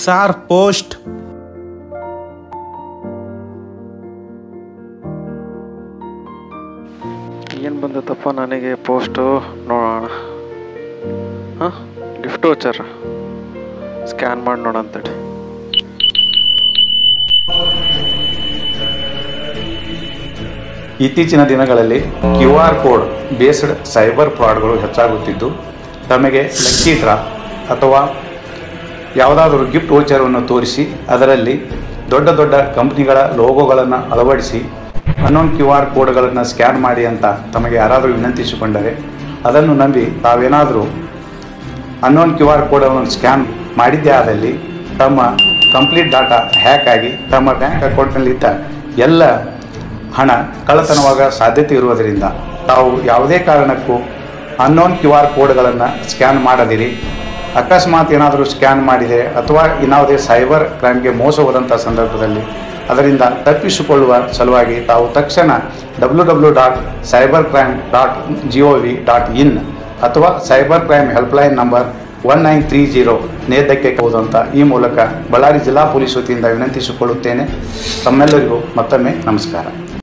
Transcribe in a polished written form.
Sir post. ಏನು ಬಂದತ್ತಪ್ಪ ನನಗೆ post ನೋಡೋಣ. ಗಿಫ್ಟ್ ವೋಚರ್ ಸ್ಕ್ಯಾನ್ ಮಾಡಿ ನೋಡಂತೇಳಿ. ಇತ್ತೀಚಿನ ದಿನಗಳಲ್ಲಿ QR ಕೋಡ್ ಬೇಸ್ಡ್ ಸೈಬರ್ ಫ್ರಾಡ್ಗಳು ಹೆಚ್ಚಾಗುತ್ತಿದ್ದು, ತಮಗೆ ಲಕ್ಕಿ ಡ್ರಾ ಅಥವಾ ಯಾವುದಾದರೂ ಗಿಫ್ಟ್ ವೋಚರನ್ನು ತೋರಿಸಿ ಅದರಲ್ಲಿ ದೊಡ್ಡ ದೊಡ್ಡ ಕಂಪ್ನಿಗಳ ಲೋಗೋಗಳನ್ನು ಅಳವಡಿಸಿ ಅನ್ನೋನ್ QR ಕೋಡ್ಗಳನ್ನು ಸ್ಕ್ಯಾನ್ ಮಾಡಿ ಅಂತ ತಮಗೆ ಯಾರಾದರೂ ವಿನಂತಿಸಿಕೊಂಡರೆ ಅದನ್ನು ನಂಬಿ ತಾವೇನಾದರೂ ಅನ್ನೋನ್ QR ಕೋಡನ್ನು ಸ್ಕ್ಯಾನ್ ಮಾಡಿದ್ದೇ ಆದಲ್ಲಿ ತಮ್ಮ ಕಂಪ್ಲೀಟ್ ಡಾಟಾ ಹ್ಯಾಕ್ ಆಗಿ ತಮ್ಮ ಬ್ಯಾಂಕ್ ಅಕೌಂಟ್ನಲ್ಲಿದ್ದ ಎಲ್ಲ ಹಣ ಕಳ್ಳತನವಾಗ ಸಾಧ್ಯತೆ ಇರುವುದರಿಂದ ತಾವು ಯಾವುದೇ ಕಾರಣಕ್ಕೂ ಅನ್ನೋನ್ QR ಕೋಡ್ಗಳನ್ನು ಸ್ಕ್ಯಾನ್ ಮಾಡದಿರಿ. ಅಕಸ್ಮಾತ್ ಏನಾದರೂ ಸ್ಕ್ಯಾನ್ ಮಾಡಿದೆ ಅಥವಾ ಇನ್ನಾವುದೇ ಸೈಬರ್ ಕ್ರೈಮ್ಗೆ ಮೋಸ ಹೋದಂಥ ಸಂದರ್ಭದಲ್ಲಿ ಅದರಿಂದ ತಪ್ಪಿಸಿಕೊಳ್ಳುವ ಸಲುವಾಗಿ ತಾವು ತಕ್ಷಣ www.cybercrime.gov.in ಅಥವಾ ಸೈಬರ್ ಕ್ರೈಮ್ ಹೆಲ್ಪ್ಲೈನ್ ನಂಬರ್ 1930 ನೇದಕ್ಕೆ ಹೋಗುವುದು ಅಂತ ಈ ಮೂಲಕ ಬಳ್ಳಾರಿ ಜಿಲ್ಲಾ ಪೊಲೀಸ್ ವತಿಯಿಂದ ವಿನಂತಿಸಿಕೊಳ್ಳುತ್ತೇನೆ. ತಮ್ಮೆಲ್ಲರಿಗೂ ಮತ್ತೊಮ್ಮೆ ನಮಸ್ಕಾರ.